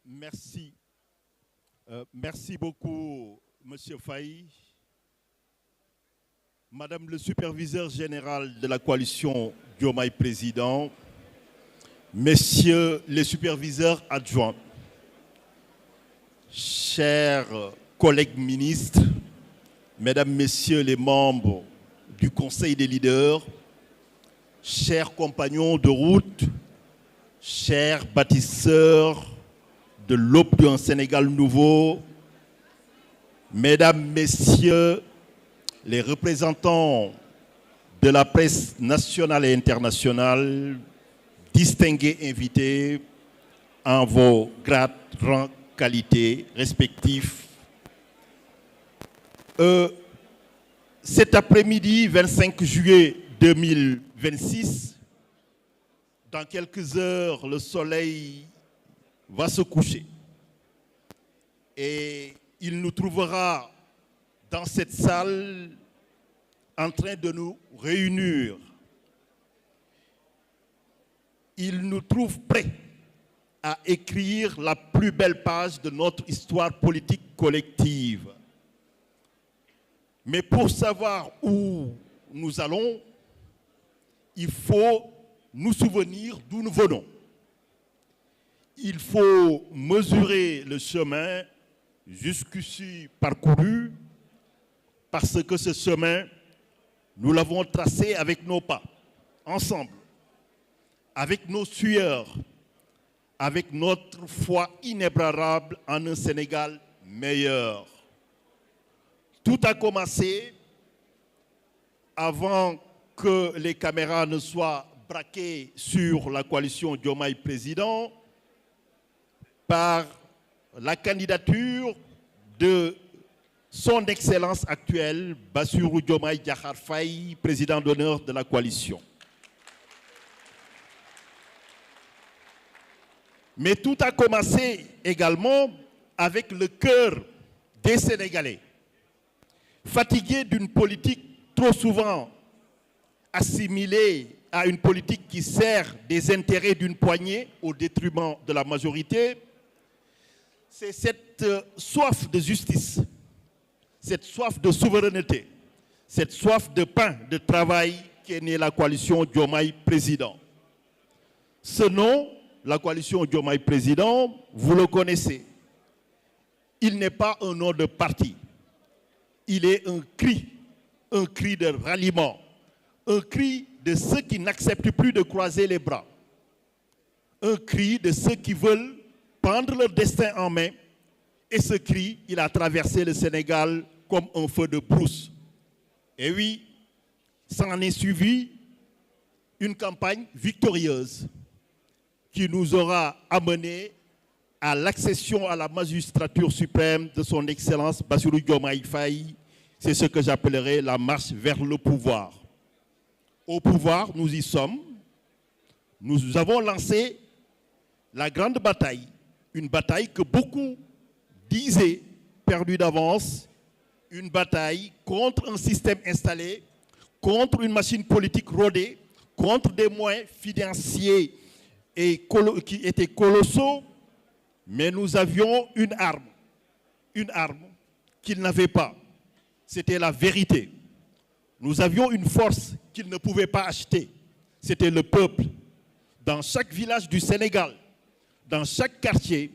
Merci. Merci beaucoup, Monsieur Faye. Madame le superviseur général de la coalition Diomaye Président, Messieurs les superviseurs adjoints, chers collègues ministres, Mesdames, Messieurs les membres du Conseil des leaders, chers compagnons de route, chers bâtisseurs de l'aube d'un Sénégal nouveau, Mesdames, Messieurs les représentants de la presse nationale et internationale, distingués invités en vos grades, rangs, qualités respectifs. Cet après-midi, 25 juillet 2026, dans quelques heures, le soleil va se coucher. Et il nous trouvera dans cette salle en train de nous réunir. Il nous trouve prêts à écrire la plus belle page de notre histoire politique collective. Mais pour savoir où nous allons, il faut nous souvenir d'où nous venons. Il faut mesurer le chemin jusqu'ici parcouru, parce que ce chemin, nous l'avons tracé avec nos pas, ensemble, avec nos sueurs, avec notre foi inébranlable en un Sénégal meilleur. Tout a commencé avant que les caméras ne soient braquées sur la coalition Diomaye Président par la candidature de son Excellence actuelle, Bassirou Diomaye Diakhar Faye, président d'honneur de la coalition. Mais tout a commencé également avec le cœur des Sénégalais, fatigués d'une politique trop souvent assimilée à une politique qui sert des intérêts d'une poignée au détriment de la majorité. C'est cette soif de justice, cette soif de souveraineté, cette soif de pain, de travail qui est née la coalition Diomaye Président. Ce nom, la coalition Diomaye Président, vous le connaissez. Il n'est pas un nom de parti. Il est un cri de ralliement, un cri de ceux qui n'acceptent plus de croiser les bras, un cri de ceux qui veulent prendre leur destin en main. Et ce cri, il a traversé le Sénégal comme un feu de brousse. Et oui, s'en est suivi une campagne victorieuse qui nous aura amenés à l'accession à la magistrature suprême de son Excellence Bassirou Diomaye Faye. C'est ce que j'appellerais la marche vers le pouvoir. Au pouvoir, nous y sommes. Nous avons lancé la grande bataille, une bataille que beaucoup disaient perdue d'avance, une bataille contre un système installé, contre une machine politique rodée, contre des moyens financiers qui étaient colossaux, mais nous avions une arme qu'ils n'avaient pas. C'était la vérité. Nous avions une force qu'ils ne pouvaient pas acheter. C'était le peuple. Dans chaque village du Sénégal, dans chaque quartier,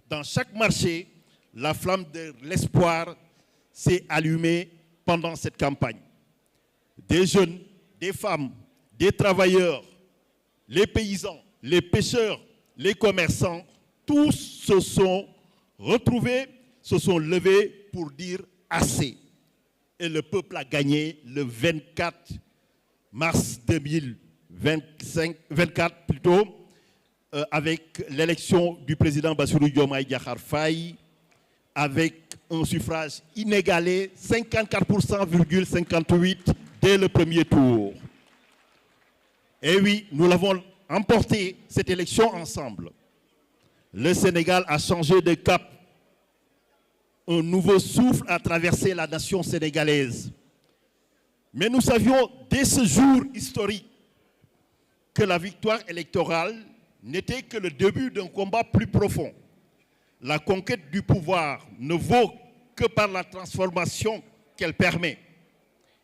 dans chaque marché, la flamme de l'espoir s'est allumée pendant cette campagne. Des jeunes, des femmes, des travailleurs, les paysans, les pêcheurs, les commerçants, tous se sont retrouvés, se sont levés pour dire assez. Et le peuple a gagné le 24 mars 2024 plutôt, avec l'élection du président Bassirou Diomaye Diakhar Faye, avec un suffrage inégalé, 54,58% dès le premier tour. Et oui, nous l'avons emporté, cette élection ensemble. Le Sénégal a changé de cap. Un nouveau souffle a traversé la nation sénégalaise. Mais nous savions dès ce jour historique que la victoire électorale n'était que le début d'un combat plus profond. La conquête du pouvoir ne vaut que par la transformation qu'elle permet.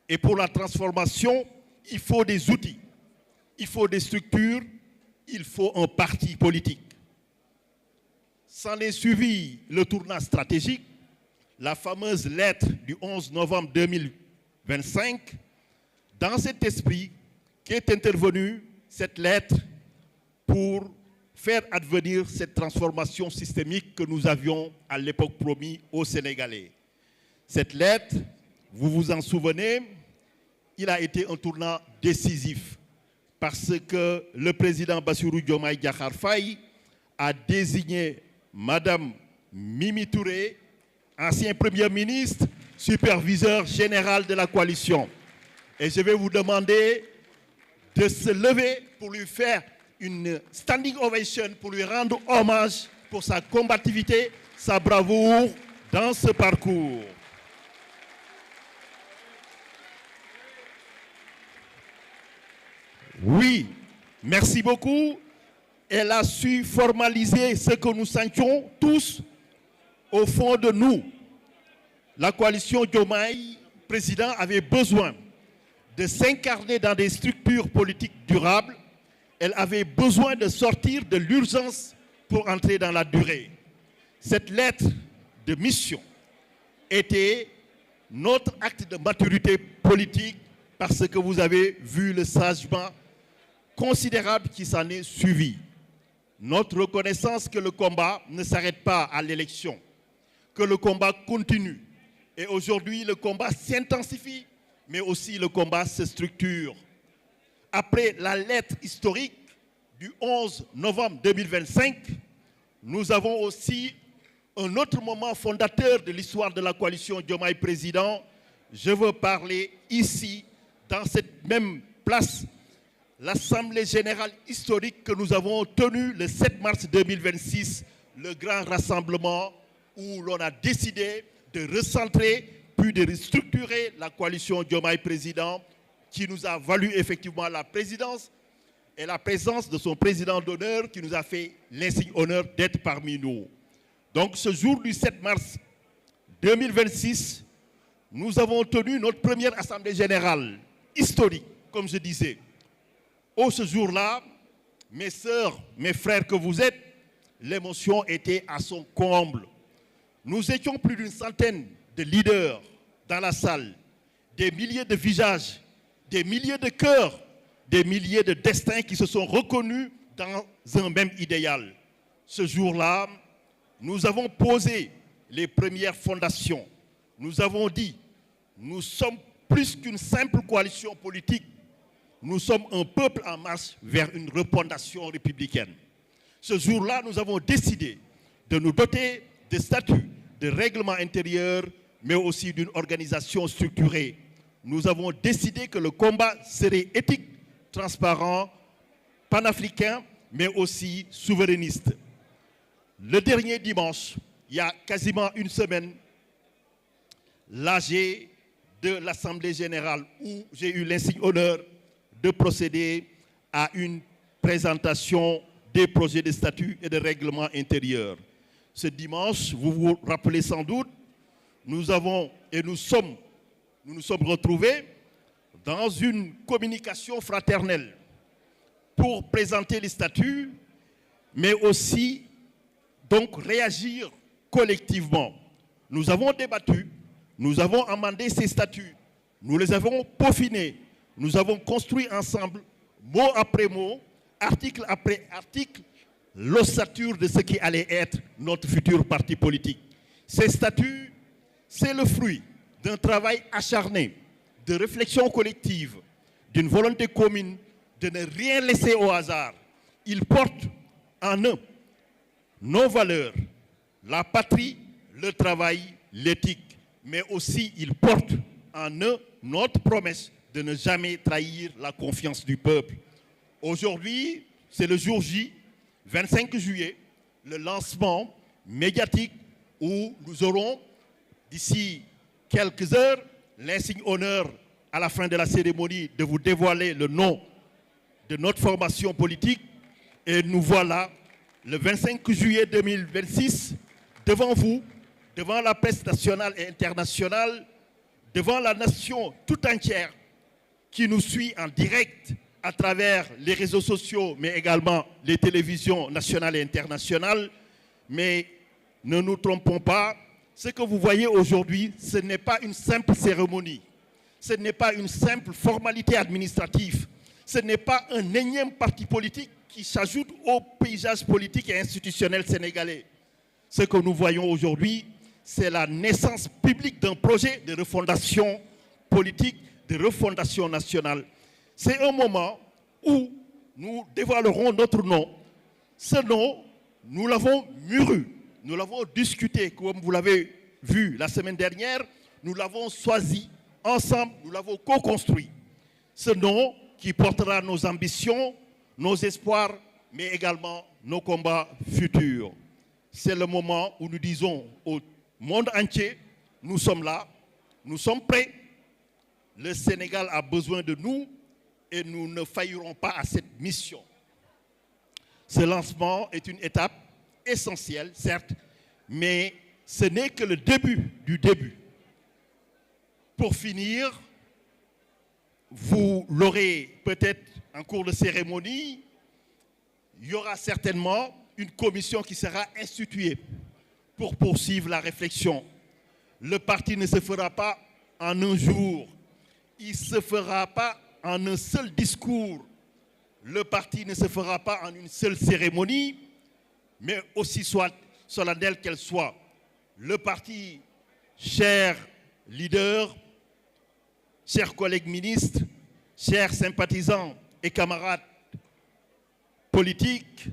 Et pour la transformation, il faut des outils, il faut des structures, il faut un parti politique. S'en est suivi le tournant stratégique, la fameuse lettre du 11 novembre 2025. Dans cet esprit qu'est intervenue cette lettre pour faire advenir cette transformation systémique que nous avions à l'époque promis aux Sénégalais. Cette lettre, vous vous en souvenez, il a été un tournant décisif parce que le président Bassirou Diomaye Diakhar Faye a désigné Madame Mimi Touré, ancien Premier ministre, superviseur général de la coalition. Et je vais vous demander de se lever pour lui faire une standing ovation, pour lui rendre hommage pour sa combativité, sa bravoure dans ce parcours. Oui, merci beaucoup. Elle a su formaliser ce que nous sentions tous au fond de nous. La coalition Diomaye, président, avait besoin de s'incarner dans des structures politiques durables. Elle avait besoin de sortir de l'urgence pour entrer dans la durée. Cette lettre de mission était notre acte de maturité politique parce que vous avez vu le sagement considérable qui s'en est suivi. Notre reconnaissance que le combat ne s'arrête pas à l'élection, que le combat continue. Et aujourd'hui, le combat s'intensifie, mais aussi le combat se structure. Après la lettre historique du 11 novembre 2025, nous avons aussi un autre moment fondateur de l'histoire de la coalition Diomaye Président. Je veux parler ici, dans cette même place, l'Assemblée générale historique que nous avons tenue le 7 mars 2026, le grand rassemblement où l'on a décidé de recentrer puis de restructurer la coalition Diomaye Président qui nous a valu effectivement la présidence et la présence de son président d'honneur qui nous a fait l'insigne honneur d'être parmi nous. Donc ce jour du 7 mars 2026, nous avons tenu notre première Assemblée générale historique, comme je disais. Ce jour-là, mes sœurs, mes frères que vous êtes, l'émotion était à son comble. Nous étions plus d'une centaine de leaders dans la salle, des milliers de visages, des milliers de cœurs, des milliers de destins qui se sont reconnus dans un même idéal. Ce jour-là, nous avons posé les premières fondations. Nous avons dit, nous sommes plus qu'une simple coalition politique. Nous sommes un peuple en marche vers une refondation républicaine. Ce jour-là, nous avons décidé de nous doter de statuts, de règlements intérieurs, mais aussi d'une organisation structurée. Nous avons décidé que le combat serait éthique, transparent, panafricain, mais aussi souverainiste. Le dernier dimanche, il y a quasiment une semaine, l'AG de l'Assemblée générale, où j'ai eu l'insigne honneur de procéder à une présentation des projets de statut et de règlement intérieur. Ce dimanche, vous vous rappelez sans doute, nous nous sommes retrouvés dans une communication fraternelle pour présenter les statuts, mais aussi donc réagir collectivement. Nous avons débattu, nous avons amendé ces statuts, nous les avons peaufinés. Nous avons construit ensemble, mot après mot, article après article, l'ossature de ce qui allait être notre futur parti politique. Ces statuts, c'est le fruit d'un travail acharné, de réflexion collective, d'une volonté commune de ne rien laisser au hasard. Ils portent en eux nos valeurs, la patrie, le travail, l'éthique, mais aussi ils portent en eux notre promesse de ne jamais trahir la confiance du peuple. Aujourd'hui, c'est le jour J, 25 juillet, le lancement médiatique où nous aurons, d'ici quelques heures, l'insigne honneur à la fin de la cérémonie de vous dévoiler le nom de notre formation politique. Et nous voilà, le 25 juillet 2026, devant vous, devant la presse nationale et internationale, devant la nation tout entière qui nous suit en direct à travers les réseaux sociaux, mais également les télévisions nationales et internationales. Mais ne nous trompons pas, ce que vous voyez aujourd'hui, ce n'est pas une simple cérémonie, ce n'est pas une simple formalité administrative, ce n'est pas un énième parti politique qui s'ajoute au paysage politique et institutionnel sénégalais. Ce que nous voyons aujourd'hui, c'est la naissance publique d'un projet de refondation politique, de refondation nationale. C'est un moment où nous dévoilerons notre nom. Ce nom, nous l'avons mûri, nous l'avons discuté, comme vous l'avez vu la semaine dernière, nous l'avons choisi ensemble, nous l'avons co-construit. Ce nom qui portera nos ambitions, nos espoirs, mais également nos combats futurs. C'est le moment où nous disons au monde entier, nous sommes là, nous sommes prêts, le Sénégal a besoin de nous et nous ne faillirons pas à cette mission. Ce lancement est une étape essentielle, certes, mais ce n'est que le début du début. Pour finir, vous l'aurez peut-être en cours de cérémonie, il y aura certainement une commission qui sera instituée pour poursuivre la réflexion. Le parti ne se fera pas en un jour, il ne se fera pas en un seul discours, le parti ne se fera pas en une seule cérémonie, mais aussi soit solennelle qu'elle soit. Le parti, chers leaders, chers collègues ministres, chers sympathisants et camarades politiques,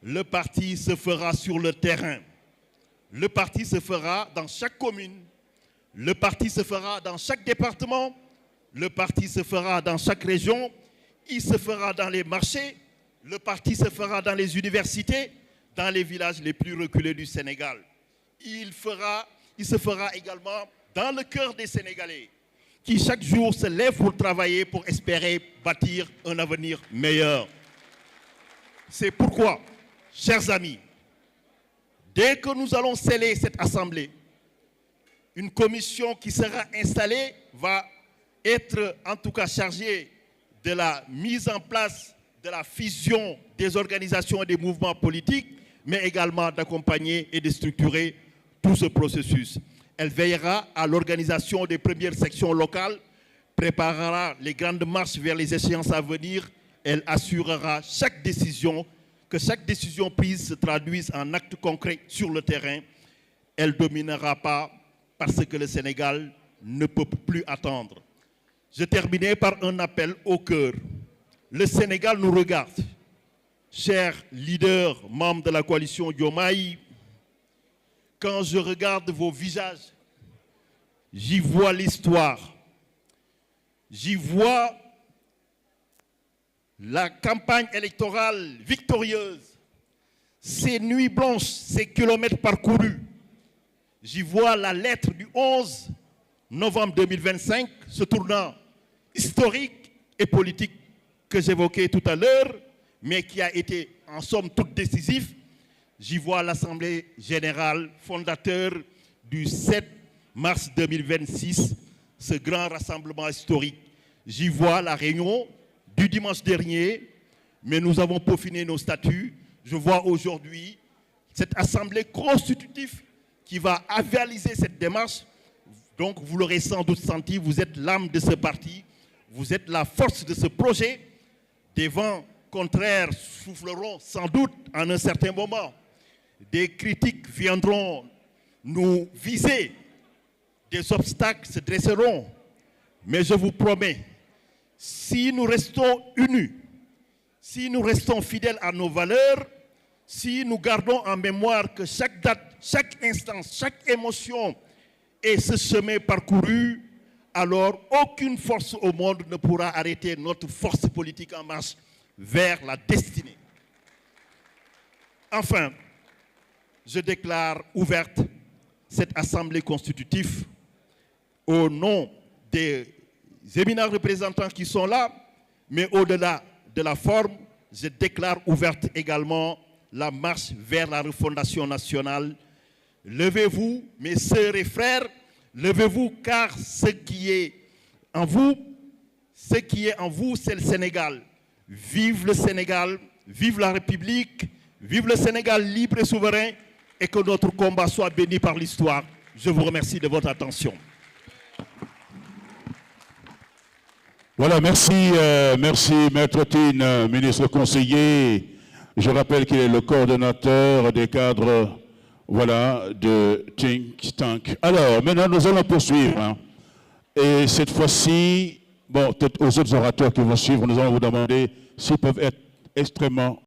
le parti se fera sur le terrain. Le parti se fera dans chaque commune. Le parti se fera dans chaque département. Le parti se fera dans chaque région. Il se fera dans les marchés. Le parti se fera dans les universités, dans les villages les plus reculés du Sénégal. Il se fera également dans le cœur des Sénégalais qui chaque jour se lèvent pour travailler, pour espérer bâtir un avenir meilleur. C'est pourquoi, chers amis, dès que nous allons sceller cette assemblée, une commission qui sera installée va être en tout cas chargée de la mise en place de la fusion des organisations et des mouvements politiques, mais également d'accompagner et de structurer tout ce processus. Elle veillera à l'organisation des premières sections locales, préparera les grandes marches vers les échéances à venir. Elle assurera que chaque décision prise se traduise en actes concrets sur le terrain. Elle ne dominera pas parce que le Sénégal ne peut plus attendre. Je terminais par un appel au cœur. Le Sénégal nous regarde. Chers leaders, membres de la coalition Diomaye, quand je regarde vos visages, j'y vois l'histoire. J'y vois la campagne électorale victorieuse, ces nuits blanches, ces kilomètres parcourus. J'y vois la lettre du 11 novembre 2025, ce tournant historique et politique que j'évoquais tout à l'heure, mais qui a été en somme toute décisif. J'y vois l'Assemblée générale fondateur du 7 mars 2026, ce grand rassemblement historique. J'y vois la réunion du dimanche dernier, mais nous avons peaufiné nos statuts. Je vois aujourd'hui cette assemblée constitutive qui va avaliser cette démarche. Donc, vous l'aurez sans doute senti, vous êtes l'âme de ce parti, vous êtes la force de ce projet. Des vents contraires souffleront sans doute en un certain moment. Des critiques viendront nous viser, des obstacles se dresseront. Mais je vous promets, si nous restons unis, si nous restons fidèles à nos valeurs, si nous gardons en mémoire que chaque date, chaque instance, chaque émotion est ce chemin parcouru, alors aucune force au monde ne pourra arrêter notre force politique en marche vers la destinée. Enfin, je déclare ouverte cette assemblée constitutive au nom des éminents représentants qui sont là, mais au-delà de la forme, je déclare ouverte également la marche vers la refondation nationale. Levez-vous, mes sœurs et frères, levez-vous, car ce qui est en vous, c'est le Sénégal. Vive le Sénégal, vive la République, vive le Sénégal libre et souverain, et que notre combat soit béni par l'histoire. Je vous remercie de votre attention. Voilà, merci, merci Maître Tine, ministre conseiller. Je rappelle qu'il est le coordonnateur des cadres, voilà, de Think Tank. Alors, maintenant, nous allons poursuivre. Hein. Et cette fois-ci, bon, peut-être aux autres orateurs qui vont suivre, nous allons vous demander s'ils peuvent être extrêmement